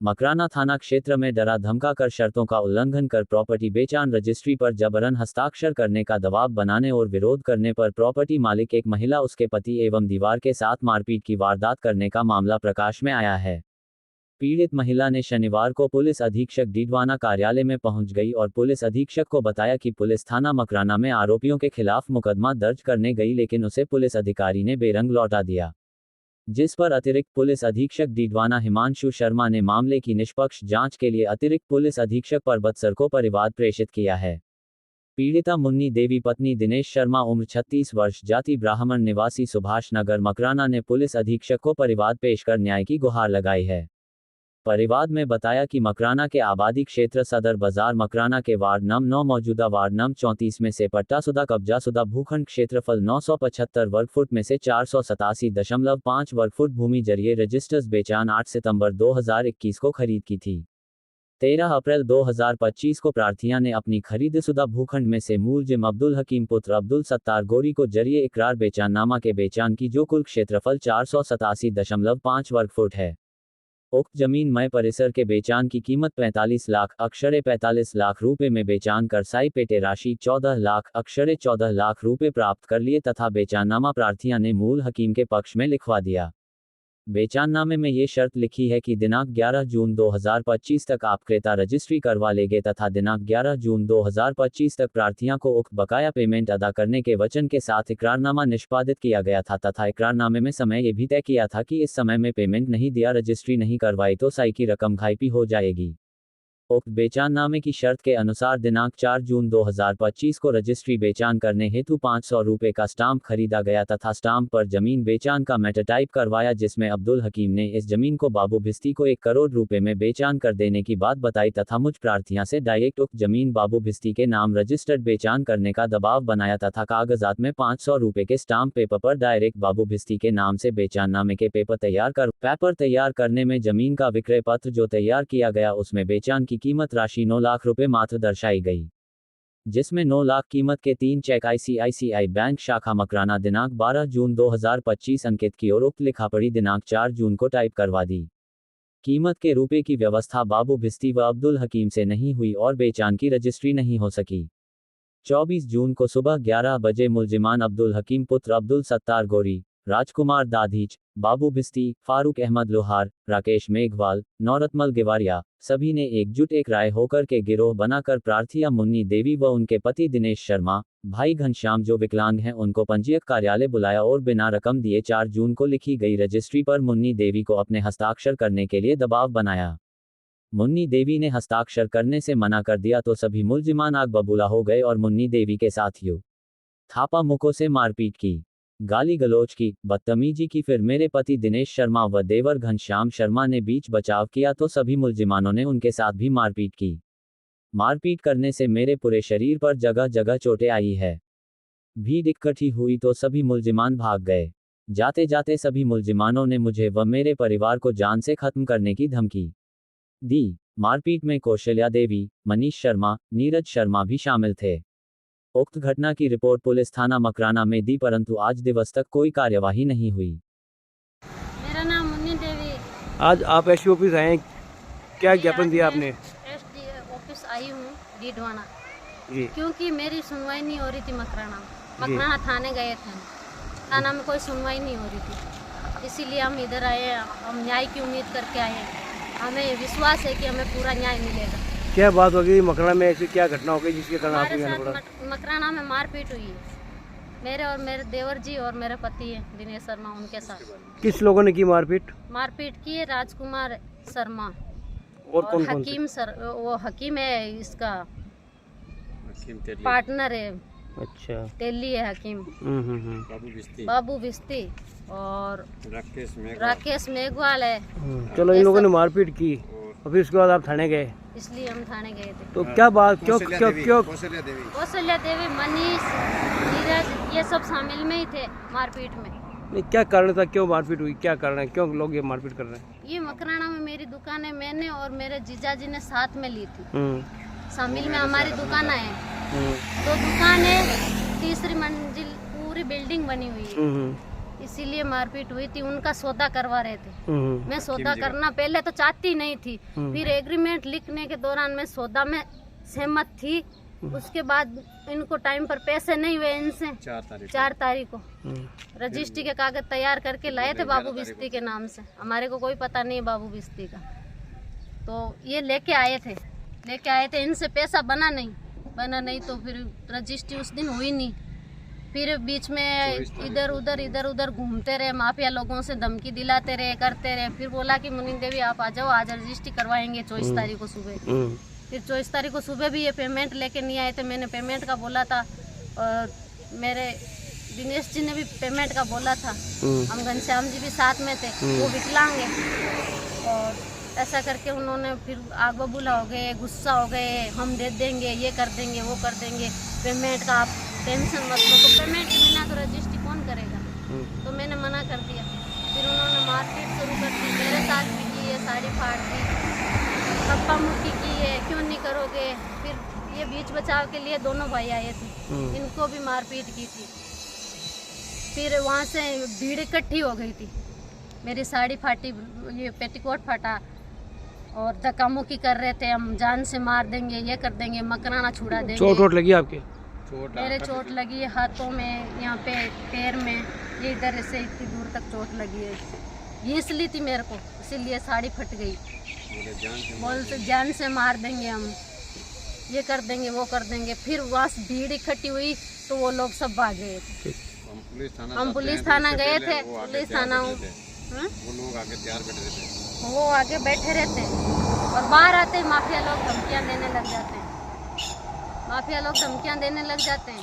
मकराना थाना क्षेत्र में डरा धमकाकर शर्तों का उल्लंघन कर प्रॉपर्टी बेचान रजिस्ट्री पर जबरन हस्ताक्षर करने का दबाव बनाने और विरोध करने पर प्रॉपर्टी मालिक एक महिला उसके पति एवं दीवार के साथ मारपीट की वारदात करने का मामला प्रकाश में आया है। पीड़ित महिला ने शनिवार को पुलिस अधीक्षक डीडवाना कार्यालय में पहुंच गई और पुलिस अधीक्षक को बताया कि पुलिस थाना मकराना में आरोपियों के खिलाफ मुकदमा दर्ज करने गई, लेकिन उसे पुलिस अधिकारी ने बेरंग लौटा दिया, जिस पर अतिरिक्त पुलिस अधीक्षक डीडवाना हिमांशु शर्मा ने मामले की निष्पक्ष जांच के लिए अतिरिक्त पुलिस अधीक्षक परबत सर को परिवाद प्रेषित किया है। पीड़िता मुन्नी देवी पत्नी दिनेश शर्मा उम्र 36 वर्ष जाति ब्राह्मण निवासी सुभाष नगर मकराना ने पुलिस अधीक्षक को परिवाद पेश कर न्याय की गुहार लगाई है। परिवाद में बताया कि मकराना के आबादी क्षेत्र सदर बाजार मकराना के वार्ड नंबर 9 मौजूदा वार्ड नंबर 34 में से पट्टाशुदा कब्जाशुदा भूखंड क्षेत्रफल 975 वर्ग फुट में से 487.5 वर्ग फुट भूमि जरिए रजिस्टर्स बेचान 8 सितंबर 2021 को खरीद की थी। 13 अप्रैल 2025 को प्रार्थियां ने अपनी खरीदशुदा भूखंड में से मुलजिम अब्दुल हकीम पुत्र अब्दुल सत्तार गोरी को जरिए इकरार बेचाननामा के बेचान की, जो कुल क्षेत्रफल 487.5 वर्ग फुट है। उक्त जमीन मय परिसर के बेचान की कीमत 45 लाख अक्षरे 45 लाख रुपए में बेचान कर साई पेटे राशि 14 लाख अक्षरे 14 लाख रुपए प्राप्त कर लिए तथा बेचाननामा प्रार्थियां ने मूल हकीम के पक्ष में लिखवा दिया। बेचाननामे में ये शर्त लिखी है कि दिनांक 11 जून 2025 तक आप क्रेता रजिस्ट्री करवा लेंगे तथा दिनांक 11 जून 2025 तक प्रार्थियां को उक्त बकाया पेमेंट अदा करने के वचन के साथ इकरारनामा निष्पादित किया गया था तथा इकरारनामे में समय ये भी तय किया था कि इस समय में पेमेंट नहीं दिया, रजिस्ट्री नहीं करवाई तो साई की रकम घाईपी हो जाएगी। उक्त बेचाननामे की शर्त के अनुसार दिनांक 4 जून 2025 को रजिस्ट्री बेचान करने हेतु 500 रुपये का स्टाम्प खरीदा गया तथा स्टाम्प पर जमीन बेचान का मेटाटाइप करवाया, जिसमें अब्दुल हकीम ने इस जमीन को बाबू भिस्ती को 1 करोड़ रुपए में बेचान कर देने की बात बताई तथा मुझ प्रार्थियां से डायरेक्ट उक्त जमीन बाबू भिस्ती के नाम रजिस्टर्ड बेचान करने का दबाव बनाया तथा कागजात में 500 रुपये के स्टाम्प पेपर पर डायरेक्ट बाबू भिस्ती के नाम से बेचाननामे के पेपर तैयार करने में जमीन का विक्रय पत्र जो तैयार किया गया उसमें बेचान की कीमत राशि 9 लाख रुपए मात्र दर्शाई गई, जिसमें 9 लाख कीमत के 3 चेक ICICI बैंक शाखा मकराना दिनांक 12 जून 2025 अंकित की और उक्त लिखापढ़ी दिनांक 4 जून को टाइप करवा दी। कीमत के रुपए की व्यवस्था बाबू भिस्ती व अब्दुल हकीम से नहीं हुई और बेचान की रजिस्ट्री नहीं हो सकी। 24 जून को सुबह 11 बजे मुलजिमान अब्दुल हकीम पुत्र अब्दुल सत्तार गोरी, राजकुमार दाधीच, बाबू भिस्ती, फारूक अहमद लोहार, राकेश मेघवाल, नौरतमल गेवारिया सभी ने एक राय होकर के गिरोह बनाकर प्रार्थिया मुन्नी देवी व उनके पति दिनेश शर्मा, भाई घनश्याम जो विकलांग हैं उनको पंजीयक कार्यालय बुलाया और बिना रकम दिए 4 जून को लिखी गई रजिस्ट्री पर मुन्नी देवी को अपने हस्ताक्षर करने के लिए दबाव बनाया। मुन्नी देवी ने हस्ताक्षर करने से मना कर दिया तो सभी मुलजिमान आग बबूला हो गए और मुन्नी देवी के साथियों थापा मुखों से मारपीट की, गाली गलौज की, बदतमीजी की। फिर मेरे पति दिनेश शर्मा व देवर घनश्याम शर्मा ने बीच बचाव किया तो सभी मुलजिमानों ने उनके साथ भी मारपीट की। मारपीट करने से मेरे पूरे शरीर पर जगह जगह चोटें आई है। भीड़ इकट्ठी हुई तो सभी मुलजिमान भाग गए। जाते जाते सभी मुलजिमानों ने मुझे व मेरे परिवार को जान से खत्म करने की धमकी दी। मारपीट में कौशल्या देवी, मनीष शर्मा, नीरज शर्मा भी शामिल थे। उक्त घटना की रिपोर्ट पुलिस थाना मकराना में दी परंतु आज दिवस तक कोई कार्यवाही नहीं हुई। मेरा नाम मुन्नी देवी। आज आप एसडी ऑफिस आए, क्या ज्ञापन दिया आपने? एसडी ऑफिस आई हूँ डीडवाना जी, क्योंकि मेरी सुनवाई नहीं हो रही थी। मकराना थाने गए थे, थाना में कोई सुनवाई नहीं हो रही थी, इसीलिए हम इधर आए। हम न्याय की उम्मीद करके आए हैं। हमें विश्वास है कि हमें पूरा न्याय मिलेगा। क्या बात हो गई मकराना में, ऐसी क्या घटना हो गई जिसके कारण आपको जाना पड़ा? मकराना में मारपीट हुई है मेरे और मेरे देवर जी और मेरे पति है दिनेश शर्मा, उनके साथ। किस लोगों ने की मारपीट? मारपीट की है राजकुमार शर्मा और कौन हकीम सर, वो हकीम है, इसका पार्टनर है। अच्छा, तेली है हकीम। बाबू भिस्ती और राकेश मेघवाल है। चलो, इन लोगों ने मारपीट की और फिर उसके बाद आप थाने गए, इसलिए हम थाने गए थे। तो क्या बात, क्यों कौशल्या देवी, मनीष, नीरज ये सब शामिल में ही थे मारपीट में। नहीं, क्या कारण था, क्यों मारपीट हुई, क्या कारण है, क्यों लोग ये मारपीट कर रहे हैं? ये मकराना में मेरी दुकान है, मैंने और मेरे जीजा जी ने साथ में ली थी। शामिल में हमारी दुकान है, तो दुकान है, तीसरी मंजिल पूरी बिल्डिंग बनी हुई है। इसीलिए मारपीट हुई थी। उनका सौदा करवा रहे थे। मैं सौदा करना पहले तो चाहती नहीं थी, फिर एग्रीमेंट लिखने के दौरान मैं सौदा में सहमत थी। उसके बाद इनको टाइम पर पैसे नहीं हुए इनसे। 4 तारीख को रजिस्ट्री के कागज तैयार करके लाए थे बाबू बिस्ती के नाम से। हमारे को कोई पता नहीं है बाबू बिस्ती का। तो ये लेके आए थे इनसे पैसा बना नहीं तो फिर रजिस्ट्री उस दिन हुई नहीं। फिर बीच में इधर उधर घूमते रहे, माफिया लोगों से धमकी दिलाते रहे, करते रहे। फिर बोला कि मुनीम देवी आप आ जाओ, आज रजिस्ट्री करवाएंगे 24 तारीख को सुबह। फिर 24 तारीख को सुबह भी ये पेमेंट लेके नहीं आए थे। मैंने पेमेंट का बोला था और मेरे दिनेश जी ने भी पेमेंट का बोला था। हम घनश्याम जी भी साथ में थे, वो विकलांग है। और ऐसा करके उन्होंने फिर आग बबूला हो गए, गुस्सा हो गए, हम दे देंगे, ये कर देंगे, वो कर देंगे, पेमेंट का आप टेंशन मत लो। तो पेमेंट के बिना तो रजिस्ट्री कौन करेगा? तो मैंने मना कर दिया। फिर उन्होंने मारपीट शुरू कर दी, मेरे साथ भी की है, साड़ी फाड़ दी, धप्पा मुक्की की है, क्यों नहीं करोगे। फिर ये बीच बचाव के लिए दोनों भाई आए थे, इनको भी मारपीट की थी। फिर वहाँ से भीड़ इकट्ठी हो गई थी, मेरी साड़ी फाटी, ये पेटीकोट फटा और धक्का मुक्की कर रहे थे, हम जान से मार देंगे, ये कर देंगे, मकराना छुड़ा देंगे। चोट लगी आपके? मेरे चोट लगी है हाथों में, यहाँ पे पैर में, ये इधर से इतनी दूर तक चोट लगी है। घींस ली थी मेरे को, इसीलिए साड़ी फट गई। बोलते जान से मार देंगे हम, ये कर देंगे, वो कर देंगे। फिर वहाँ से भीड़ इकट्ठी हुई तो वो लोग सब भाग गए थे। हम पुलिस थाना गए थे, पुलिस थाना वो आगे बैठे रहते और बाहर आते माफिया लोग धमकियाँ देने लग जाते हैं।